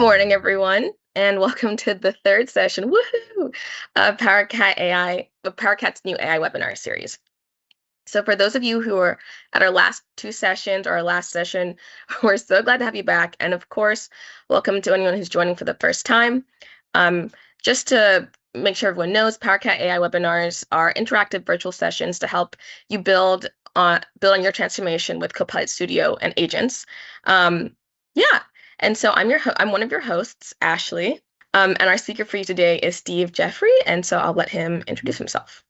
morning, everyone, and welcome to the third session, woohoo, of PowerCat's new AI webinar series. So for those of you who are at our last two sessions or our last session, we're so glad to have you back. And of course, welcome to anyone who's joining for the first time. Just to make sure everyone knows, PowerCat AI webinars are interactive virtual sessions to help you build on your transformation with Copilot Studio and agents. Yeah. And so I'm one of your hosts, Ashley, and our speaker for you today is Steve Jeffrey, and so I'll let him introduce himself.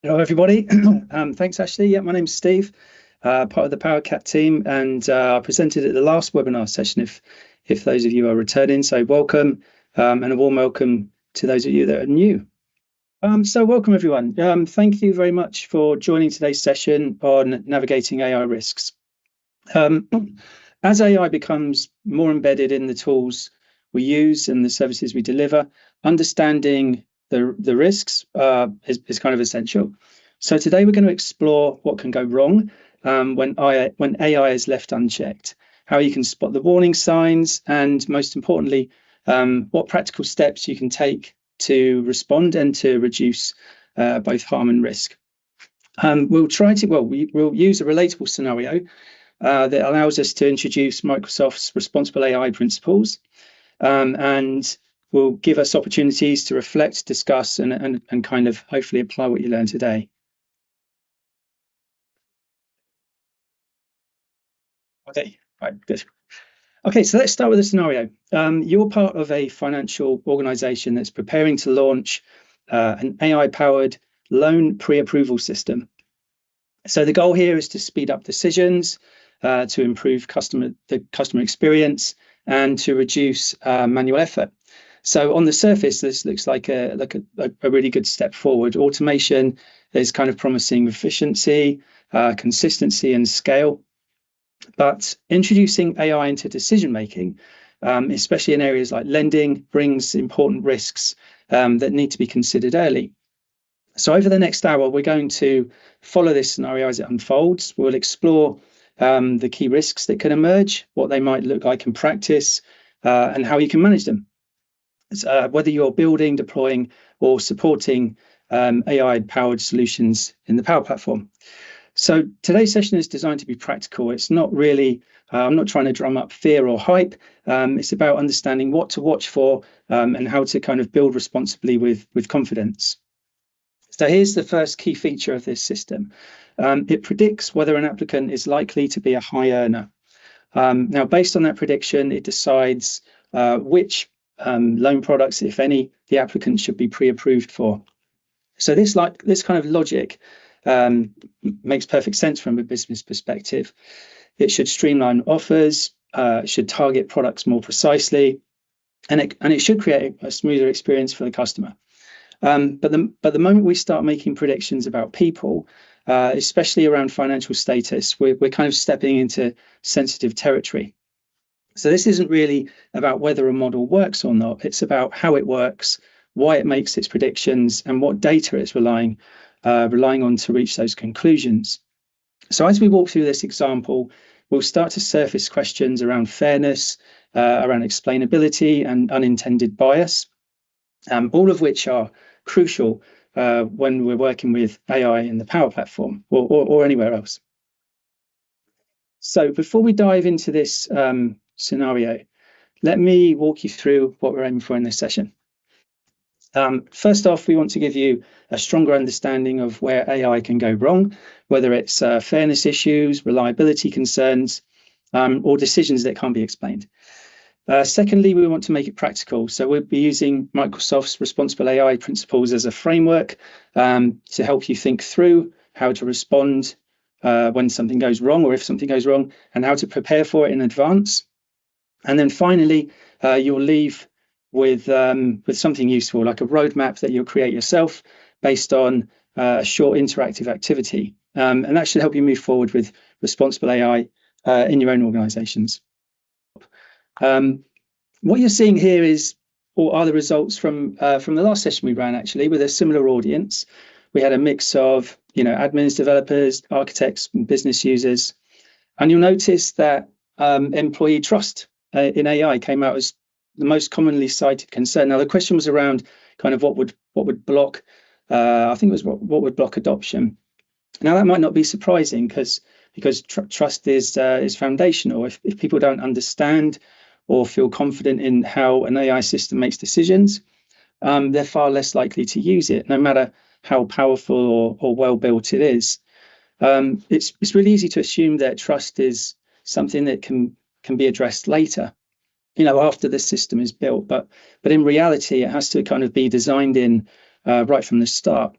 Hello, everybody. Thanks, Ashley. Yeah, my name's Steve, part of the PowerCat team, and I presented at the last webinar session. If those of you are returning, so welcome, and a warm welcome to those of you that are new. So welcome, everyone. Thank you very much for joining today's session on navigating AI risks. As AI becomes more embedded in the tools we use and the services we deliver, understanding the risks is kind of essential. So today we're going to explore what can go wrong when AI is left unchecked, how you can spot the warning signs, and most importantly, what practical steps you can take to respond and to reduce both harm and risk. We'll use a relatable scenario that allows us to introduce Microsoft's responsible AI principles, and will give us opportunities to reflect, discuss, and kind of hopefully apply what you learned today. Okay, right, good. Okay, so let's start with a scenario. You're part of a financial organization that's preparing to launch an AI-powered loan pre-approval system. So the goal here is to speed up decisions, to improve the customer experience, and to reduce manual effort. So on the surface, this looks like a really good step forward. Automation is kind of promising efficiency, consistency, and scale. But introducing AI into decision making, especially in areas like lending, brings important risks that need to be considered early. So over the next hour, we're going to follow this scenario as it unfolds. We'll explore the key risks that can emerge, what they might look like in practice, and how you can manage them. Whether you're building, deploying, or supporting AI-powered solutions in the Power Platform. So today's session is designed to be practical. It's not really, I'm not trying to drum up fear or hype. It's about understanding what to watch for and how to kind of build responsibly with confidence. So here's the first key feature of this system. It predicts whether an applicant is likely to be a high earner. Now, based on that prediction, it decides which loan products, if any, the applicant should be pre-approved for. So this kind of logic makes perfect sense from a business perspective. It should streamline offers, it should target products more precisely, and it should create a smoother experience for the customer. But the moment we start making predictions about people, especially around financial status, we're kind of stepping into sensitive territory. So this isn't really about whether a model works or not. It's about how it works, why it makes its predictions, and what data it's relying on to reach those conclusions. So as we walk through this example, we'll start to surface questions around fairness, around explainability, and unintended bias, all of which are crucial when we're working with AI in the Power Platform or anywhere else. So before we dive into this scenario, let me walk you through what we're aiming for in this session. First off, we want to give you a stronger understanding of where AI can go wrong, whether it's fairness issues, reliability concerns, or decisions that can't be explained. Secondly, we want to make it practical. So we'll be using Microsoft's responsible AI principles as a framework to help you think through how to respond when something goes wrong, or if something goes wrong, and how to prepare for it in advance. And then finally, you'll leave with something useful, like a roadmap that you'll create yourself based on a short interactive activity. And that should help you move forward with responsible AI in your own organizations. What you're seeing here are the results from the last session we ran, actually, with a similar audience. We had a mix of admins, developers, architects, and business users. And you'll notice that employee trust in AI came out as most commonly cited concern. Now, the question was around kind of what would block. I think it was what would block adoption. Now, that might not be surprising because trust is foundational. If people don't understand or feel confident in how an AI system makes decisions, they're far less likely to use it, no matter how powerful or well built it is. It's really easy to assume that trust is something that can be addressed later, after the system is built. But in reality, it has to kind of be designed in right from the start.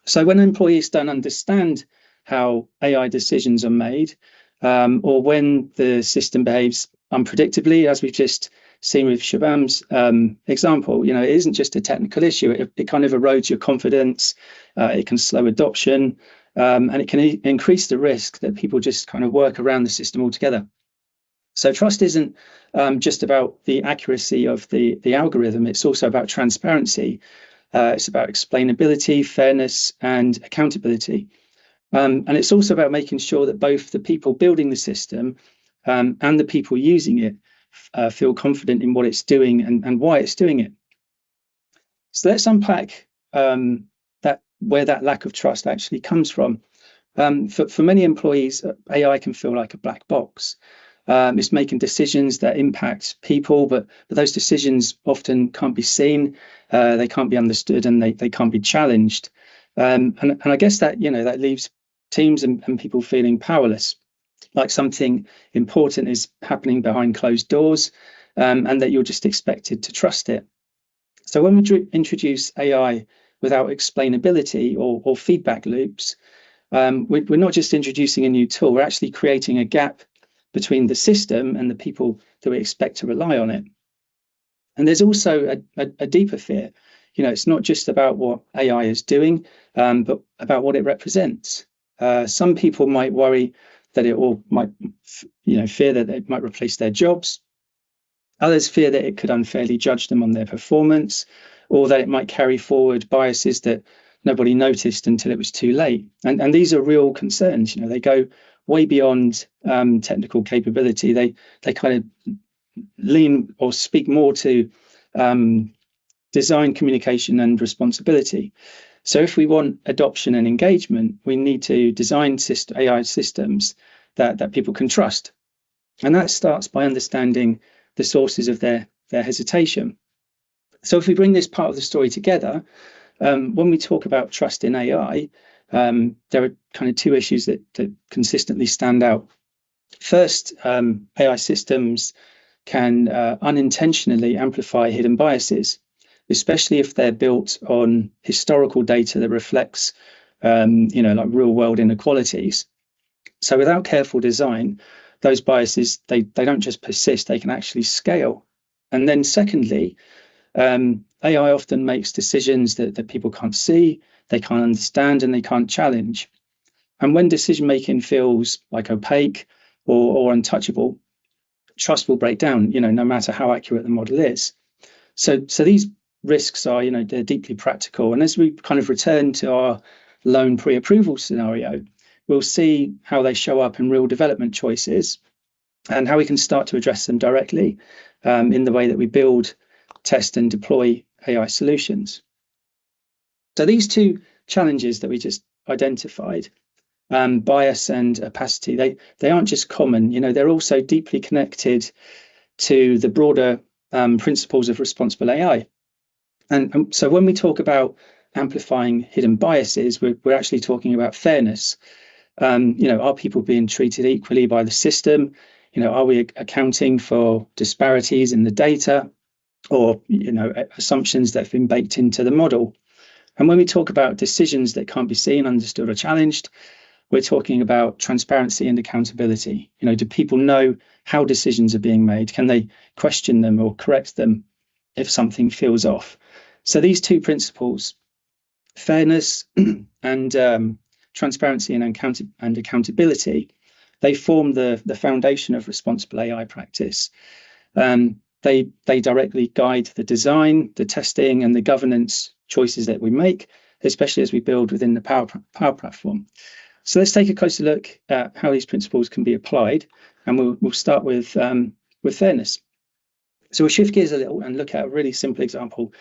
So when employees don't understand how AI decisions are made, or when the system behaves unpredictably, as we've just seen with Shabam's example, it isn't just a technical issue. It kind of erodes your confidence. It can slow adoption, and it can increase the risk that people just kind of work around the system altogether. So trust isn't just about the accuracy of the algorithm. It's also about transparency. It's about explainability, fairness, and accountability. And it's also about making sure that both the people building the system and the people using it feel confident in what it's doing and why it's doing it. So let's unpack where that lack of trust actually comes from. For many employees, AI can feel like a black box. It's making decisions that impact people, but those decisions often can't be seen, they can't be understood, and they can't be challenged. And I guess that that leaves teams and people feeling powerless, like something important is happening behind closed doors, and that you're just expected to trust it. So when we introduce AI without explainability or feedback loops, we're not just introducing a new tool, we're actually creating a gap between the system and the people that we expect to rely on it. And there's also a deeper fear. It's not just about what AI is doing, but about what it represents. Some people might worry that fear that it might replace their jobs. Others fear that it could unfairly judge them on their performance, or that it might carry forward biases that nobody noticed until it was too late. And these are real concerns. They go way beyond technical capability. They kind of lean or speak more to design, communication, and responsibility. So if we want adoption and engagement, we need to design AI systems that people can trust. And that starts by understanding the sources of their hesitation. So if we bring this part of the story together, when we talk about trust in AI, there are kind of two issues that consistently stand out. First, AI systems can unintentionally amplify hidden biases, especially if they're built on historical data that reflects, like real-world inequalities. So without careful design, those biases, they don't just persist, they can actually scale. And then secondly, AI often makes decisions that people can't see, they can't understand, and they can't challenge. And when decision making feels like opaque or untouchable, trust will break down, no matter how accurate the model is. So these risks are, they're deeply practical. And as we kind of return to our loan pre-approval scenario, we'll see how they show up in real development choices and how we can start to address them directly in the way that we build, test, and deploy AI solutions. So these two challenges that we just identified, bias and opacity, they aren't just common, they're also deeply connected to the broader principles of responsible AI. And so when we talk about amplifying hidden biases, we're actually talking about fairness. Are people being treated equally by the system? Are we accounting for disparities in the data or, assumptions that have been baked into the model? And when we talk about decisions that can't be seen, understood, or challenged, we're talking about transparency and accountability. Do people know how decisions are being made? Can they question them or correct them if something feels off? So these two principles, fairness and transparency and accountability, they form the foundation of responsible AI practice. They directly guide the design, the testing, and the governance choices that we make, especially as we build within the Power Platform. So let's take a closer look at how these principles can be applied, and we'll start with fairness. So we'll shift gears a little and look at a really simple example.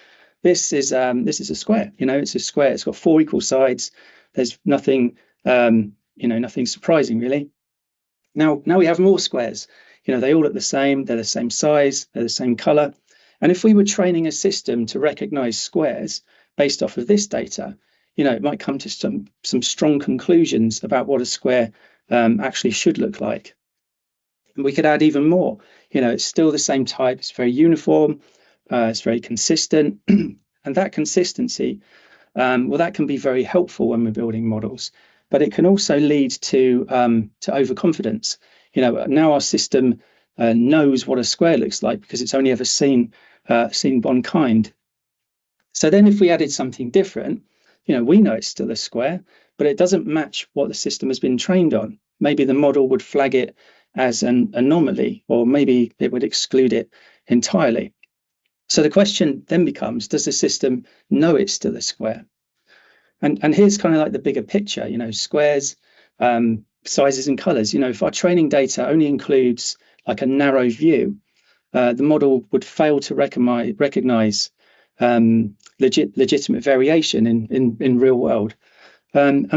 This is a square. It's a square. It's got 4 equal sides. There's nothing nothing surprising really. Now we have more squares. They all look the same. They're the same size. They're the same color. And if we were training a system to recognize squares based off of this data, it might come to some strong conclusions about what a square actually should look like. And we could add even more. It's still the same type. It's very uniform. It's very consistent. And that consistency, that can be very helpful when we're building models. But it can also lead to overconfidence. Now our system knows what a square looks like because it's only ever seen one kind. So then if we added something different, we know it's still a square, but it doesn't match what the system has been trained on. Maybe the model would flag it as an anomaly, or maybe it would exclude it entirely. So the question then becomes, does the system know it's still a square? And here's kind of like the bigger picture, squares, sizes and colors. If our training data only includes like a narrow view, the model would fail to recognize legitimate variation in real world. And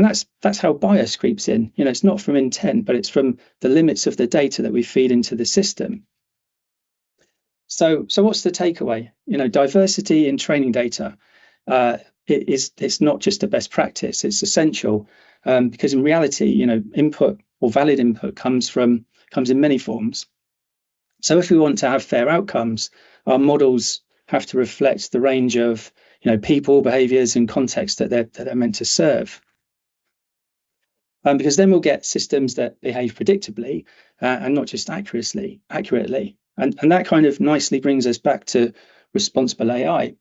that's how bias creeps in. It's not from intent, but it's from the limits of the data that we feed into the system. So what's the takeaway? Diversity in training data. It's not just a best practice; it's essential because in reality, input or valid input comes in many forms. So if we want to have fair outcomes, our models have to reflect the range of people, behaviours, and contexts that they're meant to serve. Because then we'll get systems that behave predictably and not just accurately. And that kind of nicely brings us back to responsible AI.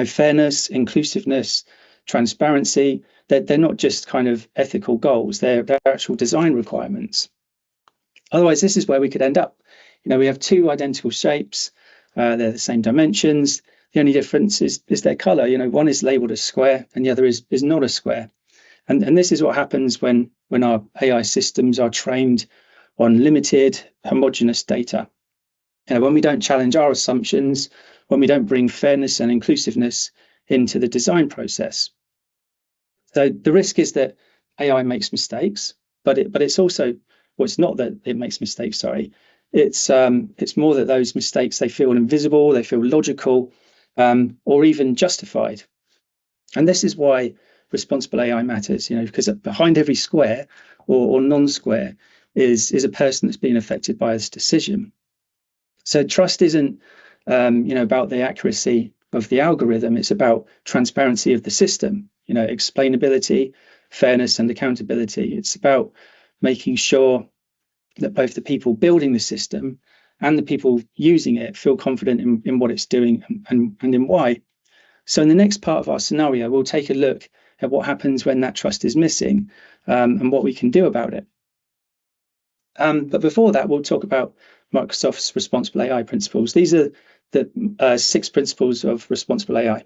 Fairness, inclusiveness, transparency, they're not just kind of ethical goals, they're actual design requirements. Otherwise, this is where we could end up. We have 2 identical shapes, they're the same dimensions. The only difference is their color. One is labeled a square and the other is not a square. And this is what happens when our AI systems are trained on limited, homogeneous data. When we don't challenge our assumptions, when we don't bring fairness and inclusiveness into the design process. So the risk is that AI makes mistakes, but it's also, well, it's not that it makes mistakes, sorry. It's more that those mistakes, they feel invisible, they feel logical, or even justified. And this is why responsible AI matters, because behind every square or non-square is a person that's been affected by this decision. So trust isn't, about the accuracy of the algorithm. It's about transparency of the system, explainability, fairness, and accountability. It's about making sure that both the people building the system and the people using it feel confident in what it's doing and in why. So in the next part of our scenario, we'll take a look at what happens when that trust is missing and what we can do about it. But before that, we'll talk about Microsoft's responsible AI principles. These are the 6 principles of responsible AI.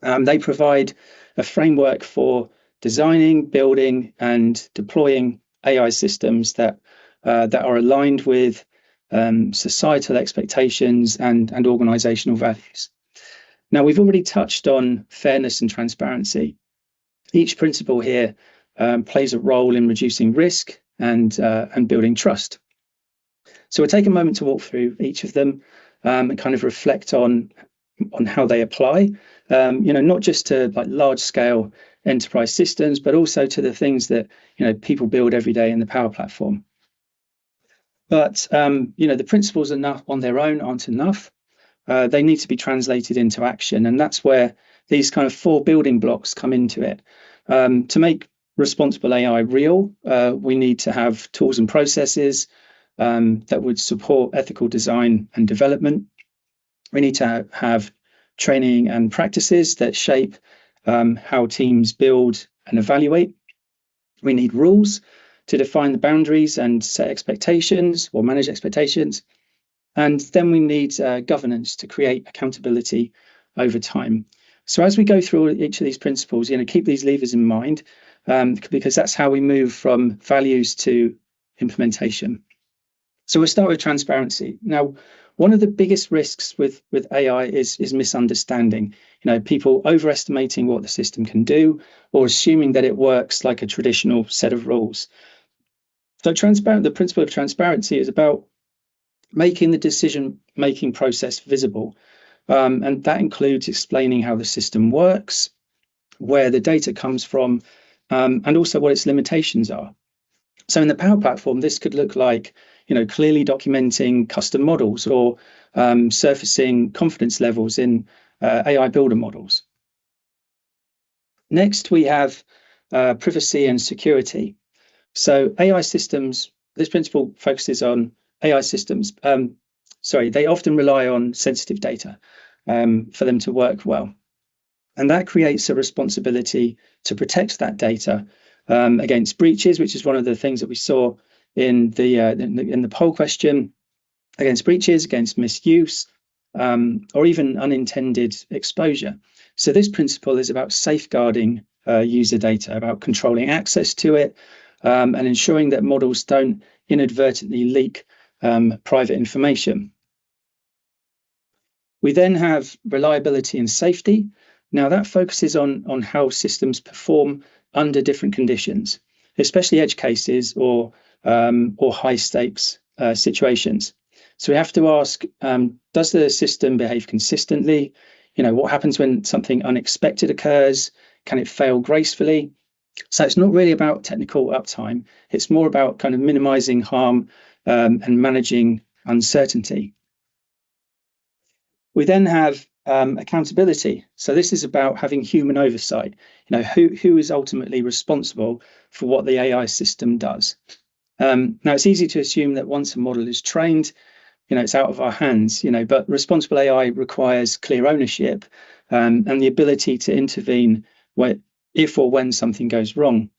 They provide a framework for designing, building, and deploying AI systems that are aligned with societal expectations and organizational values. Now, we've already touched on fairness and transparency. Each principle here plays a role in reducing risk and building trust. So we'll take a moment to walk through each of them and kind of reflect on how they apply, not just to like large scale enterprise systems, but also to the things that people build every day in the Power Platform. But the principles on their own aren't enough. They need to be translated into action, and that's where these kind of 4 building blocks come into it. To make responsible AI real, we need to have tools and processes that would support ethical design and development. We need to have training and practices that shape how teams build and evaluate. We need rules to define the boundaries and set expectations or manage expectations. And then we need governance to create accountability over time. So as we go through each of these principles, keep these levers in mind because that's how we move from values to implementation. So we'll start with transparency. Now, one of the biggest risks with AI is misunderstanding. People overestimating what the system can do or assuming that it works like a traditional set of rules. So the principle of transparency is about making the decision-making process visible. And that includes explaining how the system works, where the data comes from, and also what its limitations are. So in the Power Platform, this could look like, clearly documenting custom models or surfacing confidence levels in AI builder models. Next, we have privacy and security. So AI systems, this principle focuses on AI systems. They often rely on sensitive data for them to work well. And that creates a responsibility to protect that data against breaches, which is one of the things that we saw in the poll question, against breaches, against misuse, or even unintended exposure. So this principle is about safeguarding user data, about controlling access to it, and ensuring that models don't inadvertently leak private information. We then have reliability and safety. Now that focuses on how systems perform under different conditions, especially edge cases or high stakes situations. So we have to ask, does the system behave consistently? What happens when something unexpected occurs? Can it fail gracefully? So it's not really about technical uptime. It's more about kind of minimizing harm and managing uncertainty. We then have accountability. So this is about having human oversight. Who is ultimately responsible for what the AI system does. Now it's easy to assume that once a model is trained, it's out of our hands. But responsible AI requires clear ownership and the ability to intervene if or when something goes wrong.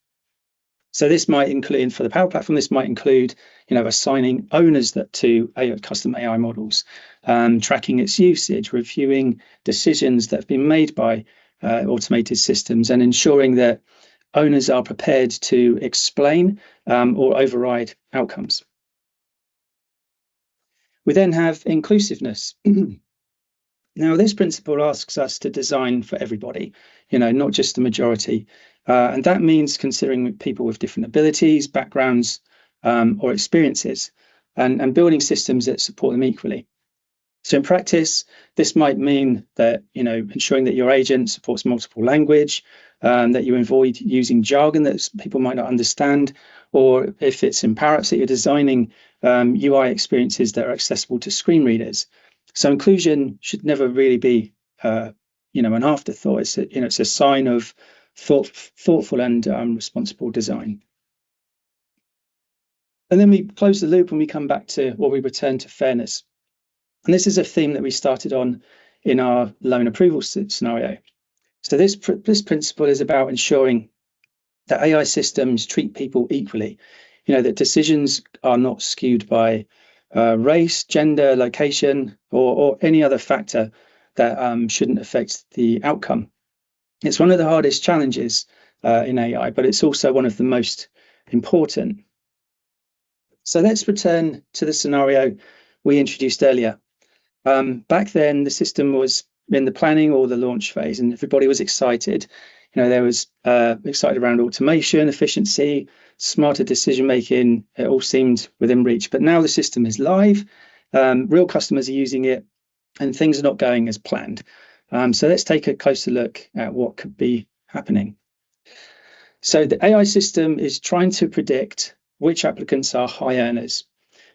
So this might include, for the Power Platform, this might include, assigning owners to custom AI models, tracking its usage, reviewing decisions that have been made by automated systems, and ensuring that owners are prepared to explain or override outcomes. We then have inclusiveness. Now, this principle asks us to design for everybody, not just the majority. And that means considering people with different abilities, backgrounds, or experiences, and building systems that support them equally. So in practice, this might mean that, ensuring that your agent supports multiple language, that you avoid using jargon that people might not understand, or if it's in Power Apps that you're designing UI experiences that are accessible to screen readers. So inclusion should never really be, an afterthought. It's a sign of thoughtful and responsible design. And then we close the loop and we come back to, or we return to fairness. And this is a theme that we started on in our loan approval scenario. So this principle is about ensuring that AI systems treat people equally. That decisions are not skewed by race, gender, location, or any other factor that shouldn't affect the outcome. It's one of the hardest challenges in AI, but it's also one of the most important. So let's return to the scenario we introduced earlier. Back then, the system was in the planning or the launch phase, and everybody was excited. There was excited around automation, efficiency, smarter decision making. It all seemed within reach. But now the system is live. Real customers are using it, and things are not going as planned. So let's take a closer look at what could be happening. So the AI system is trying to predict which applicants are high earners,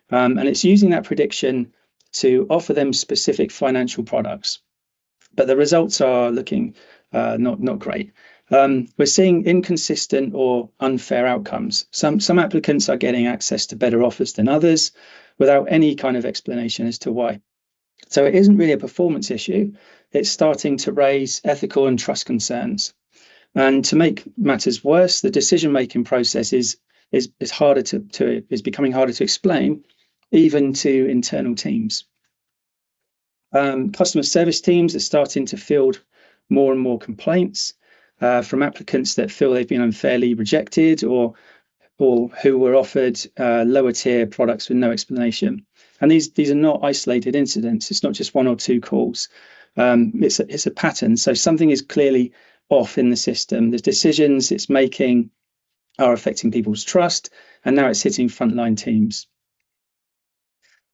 and it's using that prediction to offer them specific financial products. But the results are looking not great. We're seeing inconsistent or unfair outcomes. Some applicants are getting access to better offers than others without any kind of explanation as to why. So it isn't really a performance issue. It's starting to raise ethical and trust concerns. And to make matters worse, the decision-making process is becoming harder to explain, even to internal teams. Customer service teams are starting to field more and more complaints from applicants that feel they've been unfairly rejected or or who were offered lower tier products with no explanation. And these are not isolated incidents. It's not just one or two calls. It's a pattern. So something is clearly off in the system. The decisions it's making are affecting people's trust, and now it's hitting frontline teams.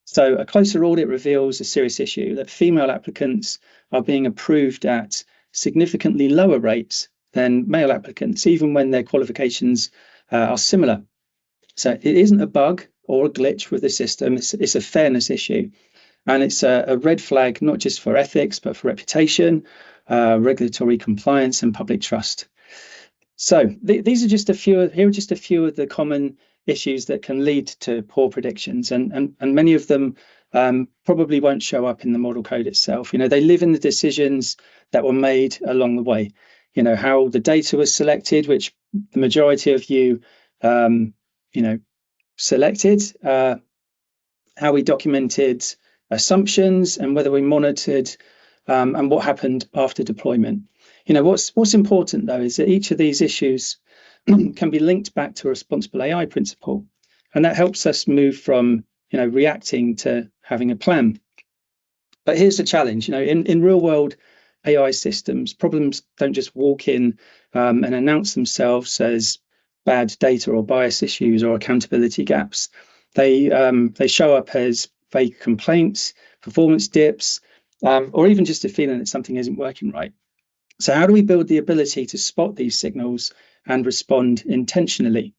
So a closer audit reveals a serious issue that female applicants are being approved at significantly lower rates than male applicants, even when their qualifications are similar. So it isn't a bug or a glitch with the system. It's a fairness issue. And it's a red flag, not just for ethics, but for reputation, regulatory compliance, and public trust. So these are just a few. Here are just a few of the common issues that can lead to poor predictions, and many of them probably won't show up in the model code itself. They live in the decisions that were made along the way. How the data was selected, which the majority of you, selected. How we documented assumptions, and whether we monitored, and what happened after deployment. What's important though is that each of these issues can be linked back to a responsible AI principle, and that helps us move from reacting to having a plan. But here's the challenge: in real world AI systems, problems don't just walk in and announce themselves as bad data or bias issues or accountability gaps. They show up as vague complaints, performance dips, or even just a feeling that something isn't working right. So how do we build the ability to spot these signals and respond intentionally?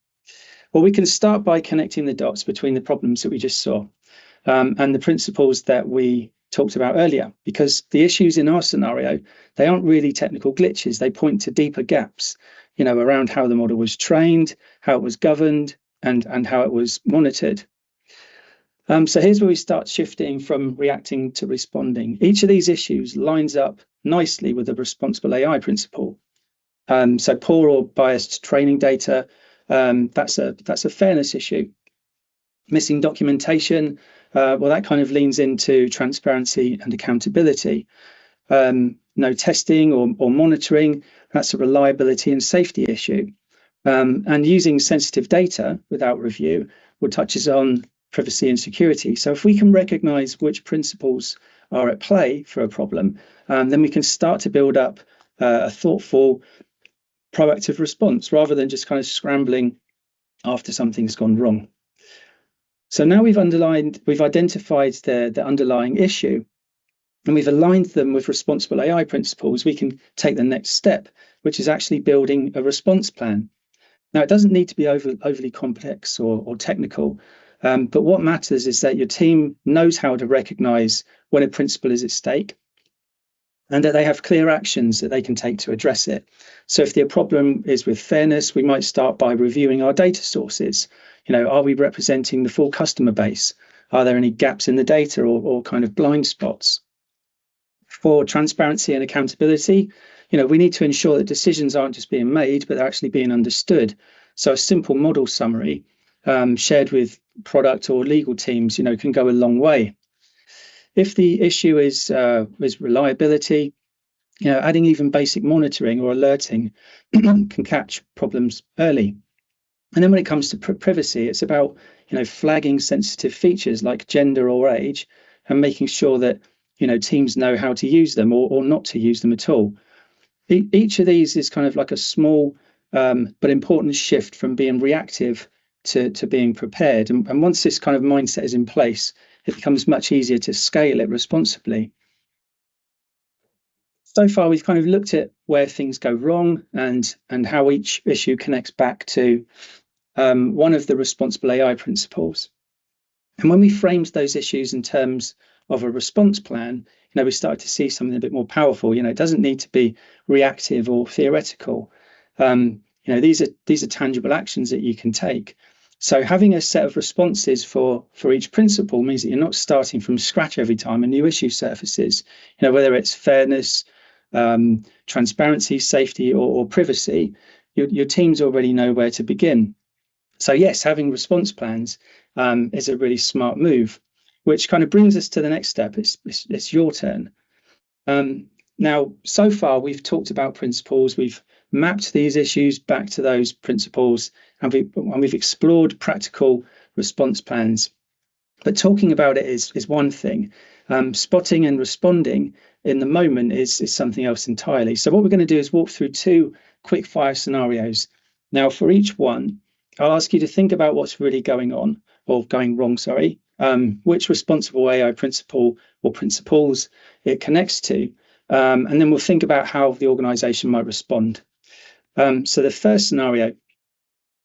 Well, we can start by connecting the dots between the problems that we just saw and the principles that we talked about earlier, because the issues in our scenario, they aren't really technical glitches. They point to deeper gaps, around how the model was trained, how it was governed, and how it was monitored. So here's where we start shifting from reacting to responding. Each of these issues lines up nicely with the responsible AI principle. So poor or biased training data, that's a fairness issue. Missing documentation, well, that kind of leans into transparency and accountability. No testing or monitoring, that's a reliability and safety issue. And using sensitive data without review, which touches on privacy and security. So if we can recognize which principles are at play for a problem, then we can start to build up a thoughtful, proactive response rather than just kind of scrambling after something's gone wrong. So now we've identified the underlying issue, and we've aligned them with responsible AI principles. We can take the next step, which is actually building a response plan. Now, it doesn't need to be overly complex or technical, but what matters is that your team knows how to recognize when a principle is at stake, and that they have clear actions that they can take to address it. So if the problem is with fairness, we might start by reviewing our data sources. Are we representing the full customer base? Are there any gaps in the data or kind of blind spots? For transparency and accountability, we need to ensure that decisions aren't just being made, but they're actually being understood. So a simple model summary shared with product or legal teams, can go a long way. If the issue is reliability, adding even basic monitoring or alerting can catch problems early. And then when it comes to privacy, it's about flagging sensitive features like gender or age, and making sure that teams know how to use them or not to use them at all. Each of these is kind of like a small but important shift from being reactive to being prepared. And once this kind of mindset is in place, it becomes much easier to scale it responsibly. So far, we've kind of looked at where things go wrong and how each issue connects back to one of the responsible AI principles. And when we framed those issues in terms of a response plan, we started to see something a bit more powerful. It doesn't need to be reactive or theoretical. These are tangible actions that you can take. So having a set of responses for each principle means that you're not starting from scratch every time a new issue surfaces. Whether it's fairness, transparency, safety, or privacy, your teams already know where to begin. So yes, having response plans is a really smart move, which kind of brings us to the next step. It's your turn. Now, so far we've talked about principles, we've mapped these issues back to those principles, and we've explored practical response plans. But talking about it is one thing. Spotting and responding in the moment is something else entirely. So what we're going to do is walk through two quick fire scenarios. Now, for each one, I'll ask you to think about what's really going on, or going wrong, sorry, which responsible AI principle or principles it connects to, and then we'll think about how the organization might respond. So the first scenario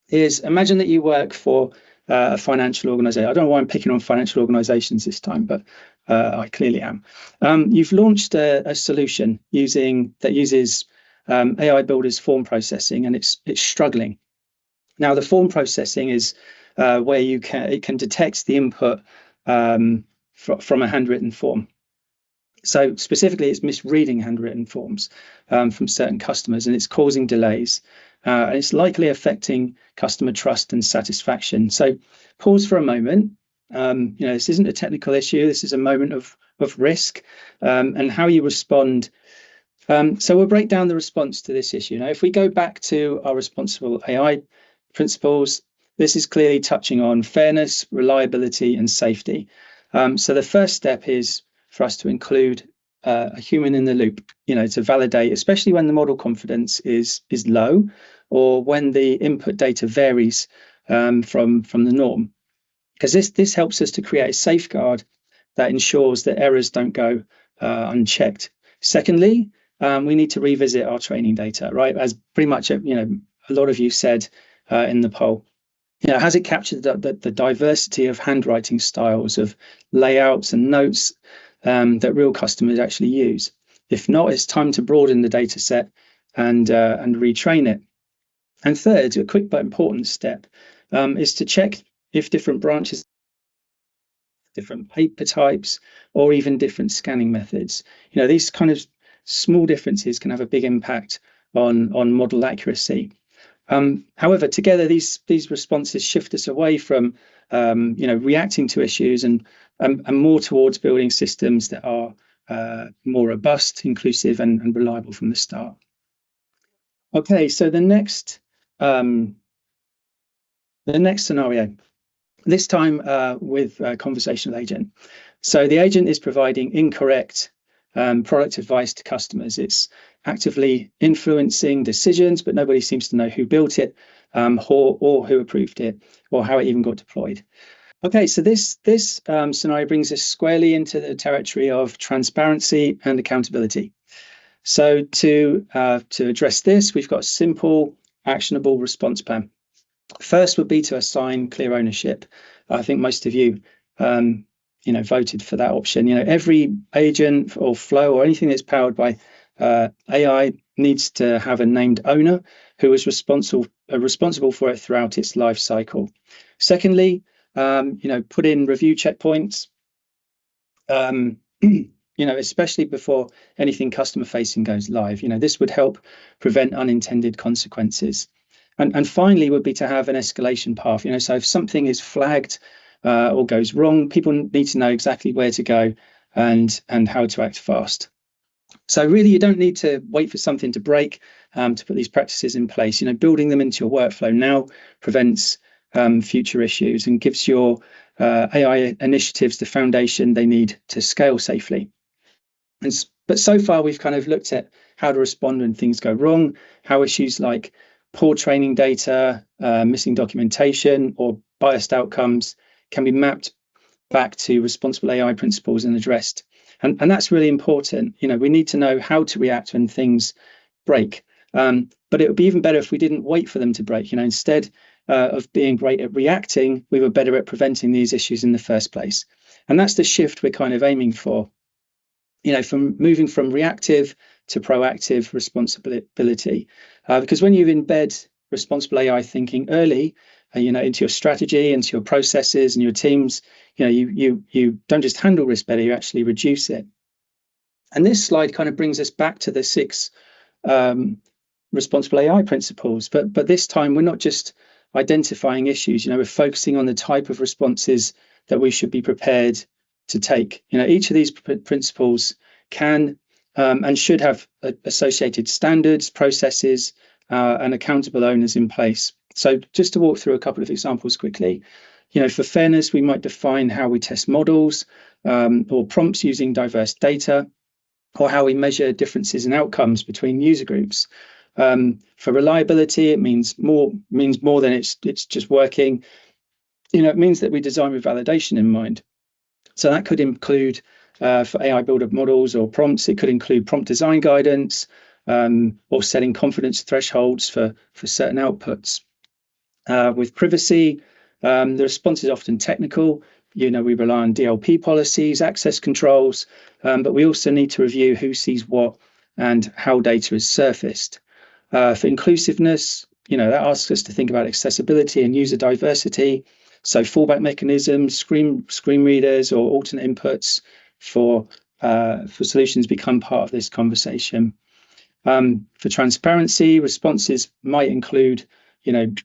is, imagine that you work for a financial organization. I don't know why I'm picking on financial organizations this time, but I clearly am. You've launched a solution that uses AI Builder's form processing, and it's struggling. Now, the form processing is where it can detect the input from a handwritten form. So specifically, it's misreading handwritten forms from certain customers, and it's causing delays. And it's likely affecting customer trust and satisfaction. So pause for a moment. This isn't a technical issue. This is a moment of risk, and how you respond. So we'll break down the response to this issue. Now, if we go back to our responsible AI principles, this is clearly touching on fairness, reliability, and safety. So the first step is for us to include a human in the loop, to validate, especially when the model confidence is low, or when the input data varies from the norm, because this helps us to create a safeguard that ensures that errors don't go unchecked. Secondly, we need to revisit our training data, right? As pretty much a lot of you said in the poll. Has it captured the diversity of handwriting styles, of layouts and notes that real customers actually use? If not, it's time to broaden the data set and retrain it. And third, a quick but important step is to check if different branches, different paper types, or even different scanning methods. These kind of small differences can have a big impact on model accuracy. However, together these responses shift us away from reacting to issues and more towards building systems that are more robust, inclusive, and reliable from the start. Okay, so the next scenario, this time with a conversational agent. So the agent is providing incorrect product advice to customers. It's actively influencing decisions, but nobody seems to know who built it, or who approved it, or how it even got deployed. Okay, so this scenario brings us squarely into the territory of transparency and accountability. So to address this, we've got a simple, actionable response plan. First would be to assign clear ownership. I think most of you voted for that option. Every agent or flow or anything that's powered by AI needs to have a named owner who is responsible for it throughout its life cycle. Secondly, put in review checkpoints, especially before anything customer facing goes live. This would help prevent unintended consequences. And finally would be to have an escalation path. So if something is flagged or goes wrong, people need to know exactly where to go and how to act fast. So really, you don't need to wait for something to break to put these practices in place. Building them into your workflow now prevents future issues and gives your AI initiatives the foundation they need to scale safely. But so far, we've kind of looked at how to respond when things go wrong, how issues like poor training data, missing documentation, or biased outcomes can be mapped back to responsible AI principles and addressed. And that's really important. We need to know how to react when things break. But it would be even better if we didn't wait for them to break. Instead of being great at reacting, we were better at preventing these issues in the first place. And that's the shift we're kind of aiming for. From moving from reactive to proactive responsibility. Because when you embed responsible AI thinking early, into your strategy, into your processes and your teams, you don't just handle risk better, you actually reduce it. And this slide kind of brings us back to the 6 responsible AI principles, but this time we're not just identifying issues. We're focusing on the type of responses that we should be prepared to take. Each of these principles can and should have associated standards, processes, and accountable owners in place. So just to walk through a couple of examples quickly, for fairness, we might define how we test models or prompts using diverse data, or how we measure differences in outcomes between user groups. For reliability, it means more than it's just working. It means that we design with validation in mind. So that could include for AI builder models or prompts, it could include prompt design guidance or setting confidence thresholds for certain outputs. With privacy, the response is often technical. We rely on DLP policies, access controls, but we also need to review who sees what and how data is surfaced. For inclusiveness, that asks us to think about accessibility and user diversity. So fallback mechanisms, screen readers, or alternate inputs for solutions become part of this conversation. For transparency, responses might include,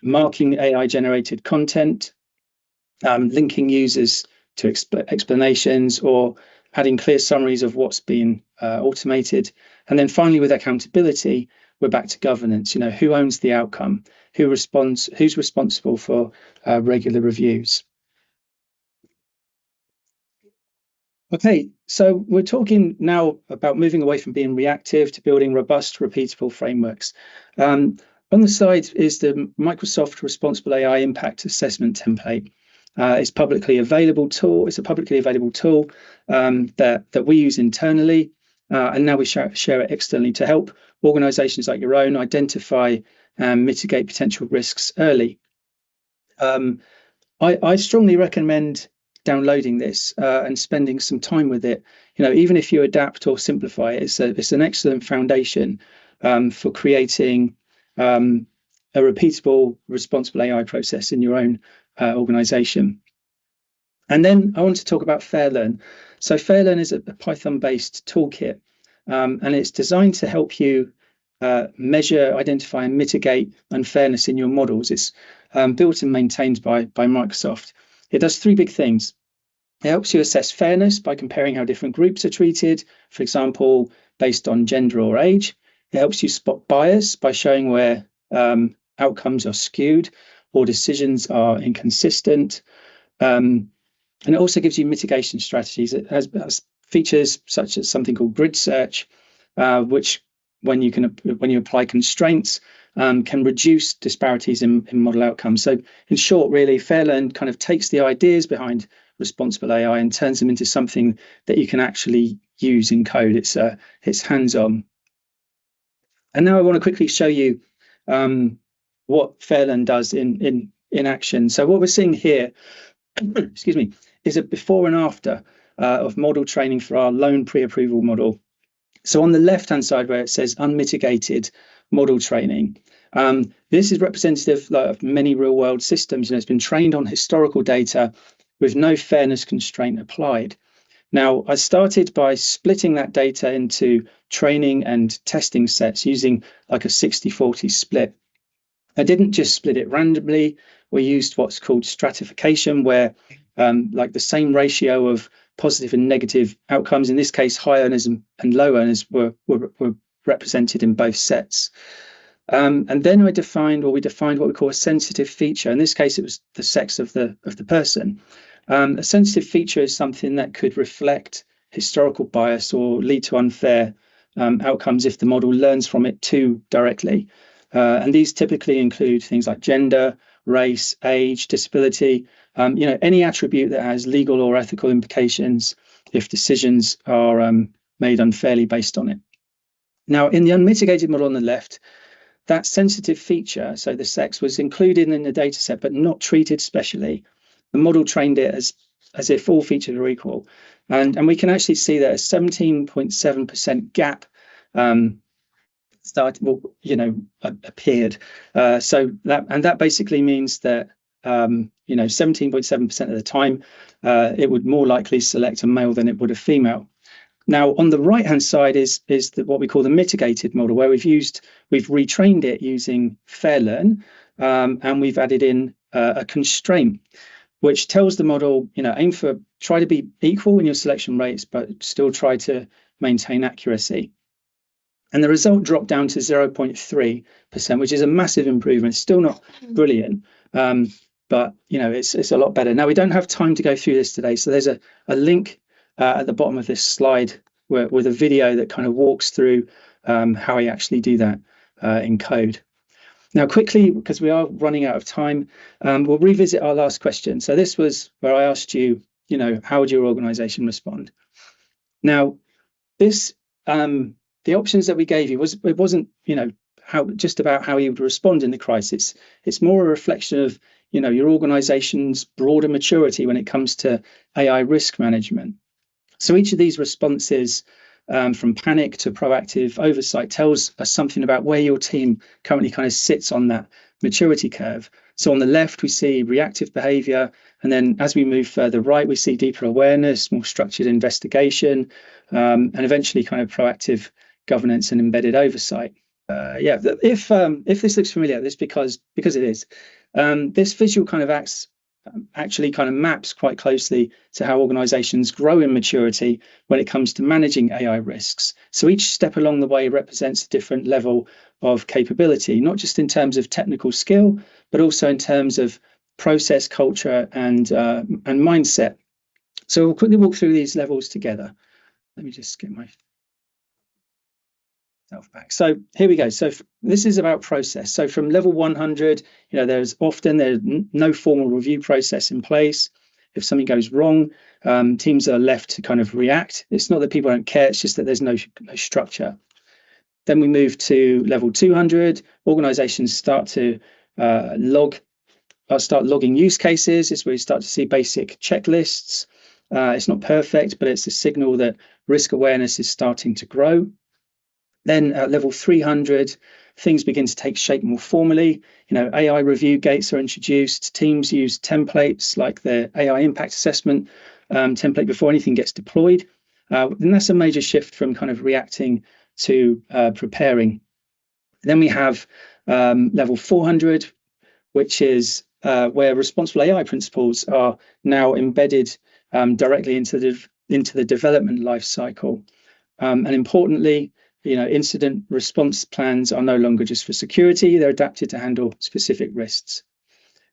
marking AI-generated content, linking users to explanations, or adding clear summaries of what's been automated. And then finally, with accountability, we're back to governance. Who owns the outcome? Who's responsible for regular reviews? Okay, so we're talking now about moving away from being reactive to building robust, repeatable frameworks. On the slide is the Microsoft Responsible AI Impact Assessment template. It's publicly available tool. It's a publicly available tool that we use internally, and now we share it externally to help organizations like your own identify and mitigate potential risks early. I strongly recommend downloading this and spending some time with it. Even if you adapt or simplify it, it's an excellent foundation for creating a repeatable, responsible AI process in your own organization. And then I want to talk about FairLearn. So FairLearn is a Python-based toolkit, and it's designed to help you measure, identify, and mitigate unfairness in your models. It's built and maintained by Microsoft. It does three big things. It helps you assess fairness by comparing how different groups are treated, for example, based on gender or age. It helps you spot bias by showing where outcomes are skewed or decisions are inconsistent. And it also gives you mitigation strategies. It has features such as something called grid search, which when you apply constraints, can reduce disparities in model outcomes. So in short, really, FairLearn kind of takes the ideas behind responsible AI and turns them into something that you can actually use in code. It's hands-on. And now I want to quickly show you what FairLearn does in action. So what we're seeing here, excuse me, is a before and after of model training for our loan pre-approval model. So on the left-hand side where it says unmitigated model training, this is representative of many real-world systems, and it's been trained on historical data with no fairness constraint applied. Now, I started by splitting that data into training and testing sets using like a 60-40 split. I didn't just split it randomly. We used what's called stratification, where like the same ratio of positive and negative outcomes, in this case, high earners and low earners were represented in both sets. And then we defined what we call a sensitive feature. In this case, it was the sex of the person. A sensitive feature is something that could reflect historical bias or lead to unfair outcomes if the model learns from it too directly. And these typically include things like gender, race, age, disability, any attribute that has legal or ethical implications if decisions are made unfairly based on it. Now, in the unmitigated model on the left, that sensitive feature, so the sex, was included in the data set, but not treated specially. The model trained it as if all features are equal. And we can actually see that a 17.7% gap appeared. So that basically means that 17.7% of the time it would more likely select a male than it would a female. Now, on the right-hand side is what we call the mitigated model, where we've retrained it using FairLearn, and we've added in a constraint, which tells the model, try to be equal in your selection rates, but still try to maintain accuracy. And the result dropped down to 0.3%, which is a massive improvement. It's still not brilliant, but it's a lot better. Now, we don't have time to go through this today, so there's a link at the bottom of this slide with a video that kind of walks through how I actually do that in code. Now, quickly, because we are running out of time, we'll revisit our last question. So this was where I asked you, how would your organization respond? Now, this the options that we gave you wasn't just about how you would respond in the crisis. It's more a reflection of your organization's broader maturity when it comes to AI risk management. So each of these responses, from panic to proactive oversight, tells us something about where your team currently kind of sits on that maturity curve. So on the left, we see reactive behavior. And then as we move further right, we see deeper awareness, more structured investigation, and eventually kind of proactive governance and embedded oversight. If this looks familiar, this because it is. This visual kind of actually kind of maps quite closely to how organizations grow in maturity when it comes to managing AI risks. So each step along the way represents a different level of capability, not just in terms of technical skill, but also in terms of process, culture, and mindset. So we'll quickly walk through these levels together. Let me just get myself back. So here we go. So this is about process. So from level 100, there's no formal review process in place. If something goes wrong, teams are left to kind of react. It's not that people don't care, it's just that there's no structure. Then we move to level 200. Organizations start to start logging use cases. It's where you start to see basic checklists. It's not perfect, but it's a signal that risk awareness is starting to grow. Then at level 300, things begin to take shape more formally. AI review gates are introduced. Teams use templates like the AI impact assessment template before anything gets deployed. And that's a major shift from kind of reacting to preparing. Then we have level 400, which is where responsible AI principles are now embedded directly into the development life cycle. And importantly, incident response plans are no longer just for security, they're adapted to handle specific risks.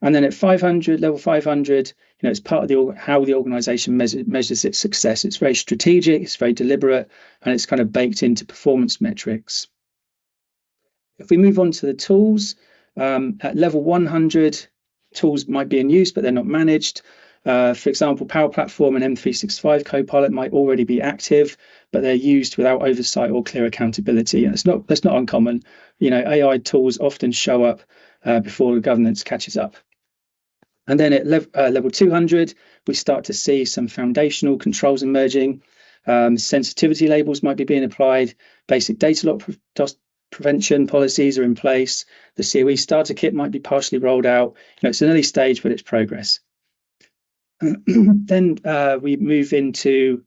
And then at level 500, it's part of how the organization measures its success. It's very strategic, it's very deliberate, and it's kind of baked into performance metrics. If we move on to the tools, at level 100, tools might be in use, but they're not managed. For example, Power Platform and M365 Copilot might already be active, but they're used without oversight or clear accountability. And that's not uncommon. AI tools often show up before the governance catches up. And then at level 200, we start to see some foundational controls emerging. Sensitivity labels might be being applied. Basic data loss prevention policies are in place. The COE starter kit might be partially rolled out. It's an early stage, but it's progress. Then we move into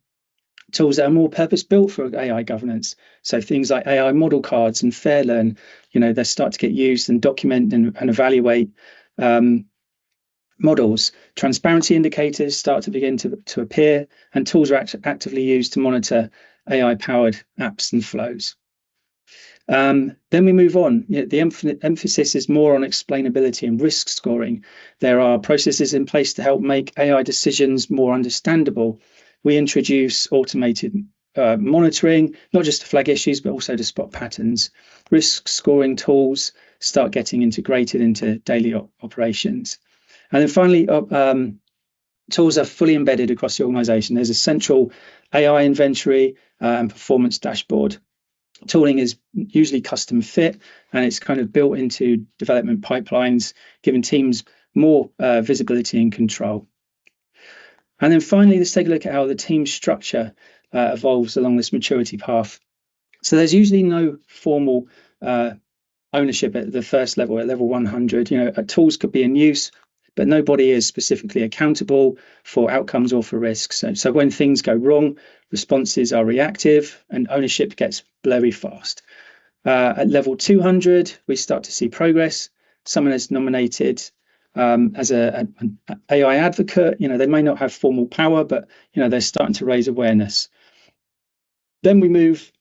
tools that are more purpose-built for AI governance. So things like AI model cards and FairLearn, they start to get used and document and evaluate models. Transparency indicators start to begin to appear, and tools are actively used to monitor AI-powered apps and flows. Then we move on. The emphasis is more on explainability and risk scoring. There are processes in place to help make AI decisions more understandable. We introduce automated monitoring, not just to flag issues, but also to spot patterns. Risk scoring tools start getting integrated into daily operations. And then finally, tools are fully embedded across the organization. There's a central AI inventory and performance dashboard. Tooling is usually custom fit, and it's kind of built into development pipelines, giving teams more visibility and control. And then finally, let's take a look at how the team structure evolves along this maturity path. So there's usually no formal ownership at the first level, at level 100. Tools could be in use, but nobody is specifically accountable for outcomes or for risks. So when things go wrong, responses are reactive and ownership gets blurry fast. At level 200, we start to see progress. Someone is nominated as an AI advocate. They may not have formal power, but they're starting to raise awareness. Then we move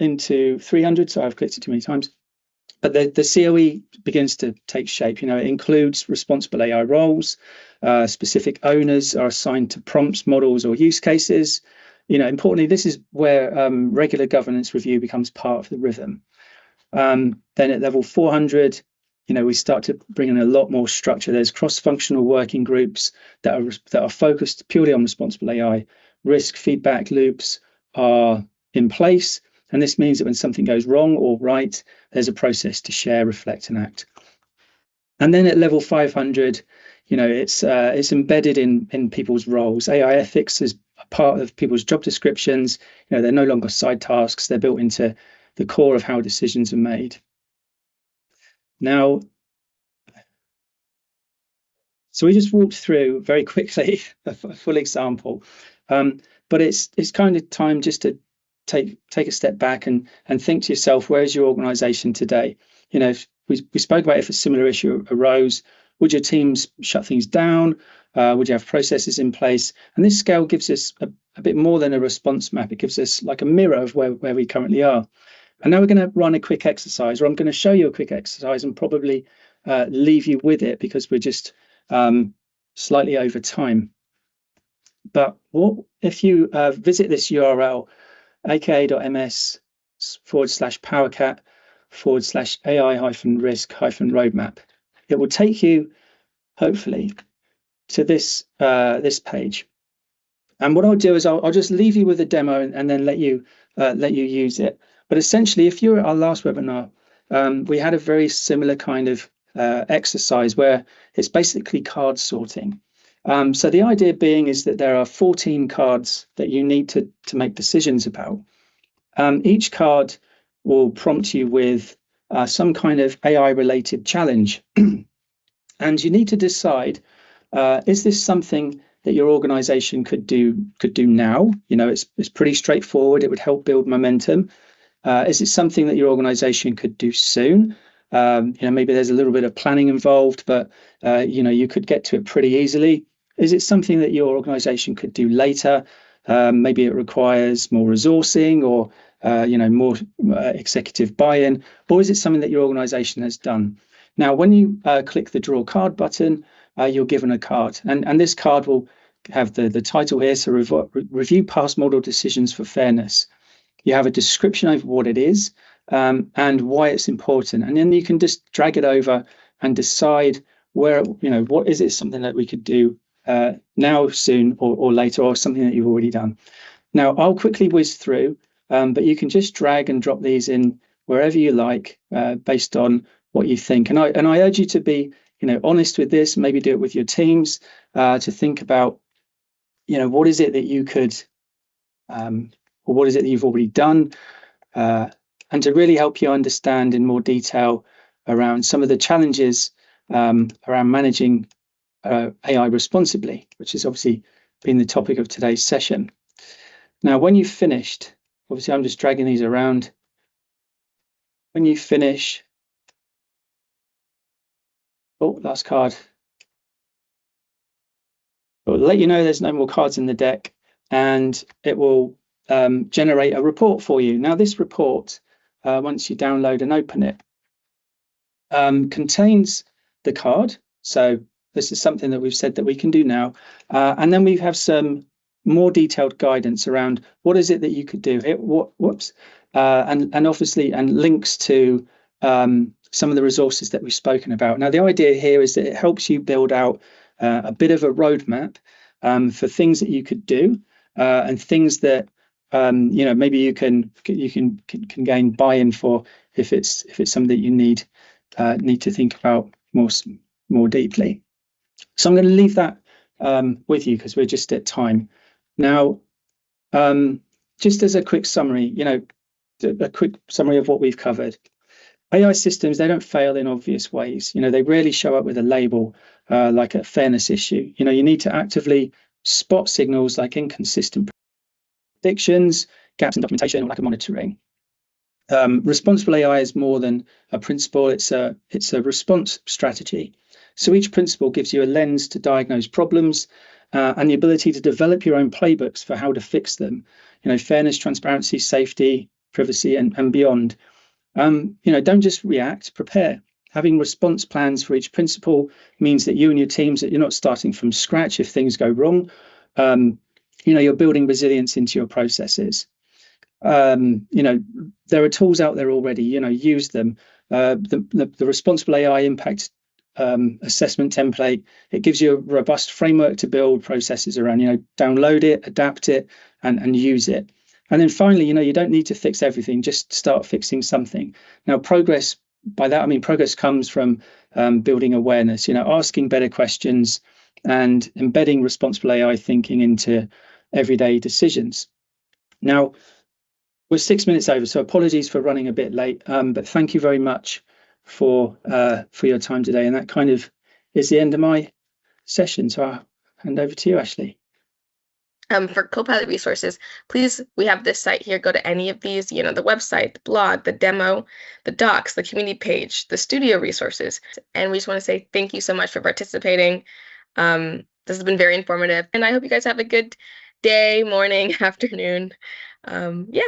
into 300, so I've clicked it too many times. But the COE begins to take shape. It includes responsible AI roles. Specific owners are assigned to prompts, models, or use cases. Importantly, this is where regular governance review becomes part of the rhythm. Then at level 400, we start to bring in a lot more structure. There's cross-functional working groups that are focused purely on responsible AI. Risk feedback loops are in place. And this means that when something goes wrong or right, there's a process to share, reflect, and act. And then at level 500, it's embedded in people's roles. AI ethics is a part of people's job descriptions. They're no longer side tasks. They're built into the core of how decisions are made. Now, so we just walked through very quickly a full example, but it's kind of time just to take a step back and think to yourself, where is your organization today? If we spoke about if a similar issue arose, would your teams shut things down? Would you have processes in place? And this scale gives us a bit more than a response map. It gives us like a mirror of where we currently are. And now we're going to run a quick exercise, or I'm going to show you a quick exercise and probably leave you with it because we're just slightly over time. But what if you visit this URL, aka.ms/powercat/AI-risk-roadmap, it will take you, hopefully, to this page. And what I'll do is I'll just leave you with a demo and then let you use it. But essentially, if you were at our last webinar, we had a very similar kind of exercise where it's basically card sorting. So the idea being is that there are 14 cards that you need to make decisions about. Each card will prompt you with some kind of AI-related challenge. And you need to decide, is this something that your organization could do now? It's pretty straightforward. It would help build momentum. Is it something that your organization could do soon? Maybe there's a little bit of planning involved, but you could get to it pretty easily. Is it something that your organization could do later? Maybe it requires more resourcing or more executive buy-in, or is it something that your organization has done? Now, when you click the draw card button, you're given a card, and this card will have the title here, so review past model decisions for fairness. You have a description of what it is and why it's important, and then you can just drag it over and decide where, what is it something that we could do now, soon, or later, or something that you've already done. Now, I'll quickly whiz through, but you can just drag and drop these in wherever you like, based on what you think. And I urge you to be, honest with this. Maybe do it with your teams to think about, what is it that you could, or what is it that you've already done, and to really help you understand in more detail around some of the challenges around managing AI responsibly, which has obviously been the topic of today's session. Now, when you've finished, obviously I'm just dragging these around. When you finish, last card. It will let you know there's no more cards in the deck, and it will generate a report for you. Now, this report, once you download and open it, contains the card. So this is something that we've said that we can do now. And then we have some more detailed guidance around what is it that you could do. And obviously, and links to some of the resources that we've spoken about. Now, the idea here is that it helps you build out a bit of a roadmap for things that you could do and things that maybe you can gain buy-in for if it's something that you need to think about more deeply. So I'm going to leave that with you because we're just at time now. Just as a quick summary, a quick summary of what we've covered. AI systems, they don't fail in obvious ways. They rarely show up with a label like a fairness issue. You need to actively spot signals like inconsistent predictions, gaps in documentation, or lack of monitoring. Responsible AI is more than a principle. It's a response strategy. So each principle gives you a lens to diagnose problems and the ability to develop your own playbooks for how to fix them. Fairness, transparency, safety, privacy and beyond. Don't just react, prepare. Having response plans for each principle means that you and your teams, that you're not starting from scratch if things go wrong. You're building resilience into your processes. There are tools out there already. Use them. The responsible AI impact assessment template, it gives you a robust framework to build processes around. Download it, adapt it, and use it. And then finally, you don't need to fix everything. Just start fixing something. Now, progress, by that I mean progress comes from building awareness. Asking better questions and embedding responsible AI thinking into everyday decisions. Now, we're 6 minutes over, so apologies for running a bit late. But thank you very much for your time today. And that kind of is the end of my session. So I'll hand over to you, Ashley. For Copilot resources, please, we have this site here. Go to any of these, the website, the blog, the demo, the docs, the community page, the studio resources. And we just want to say thank you so much for participating. This has been very informative, and I hope you guys have a good day, morning, afternoon. Yeah.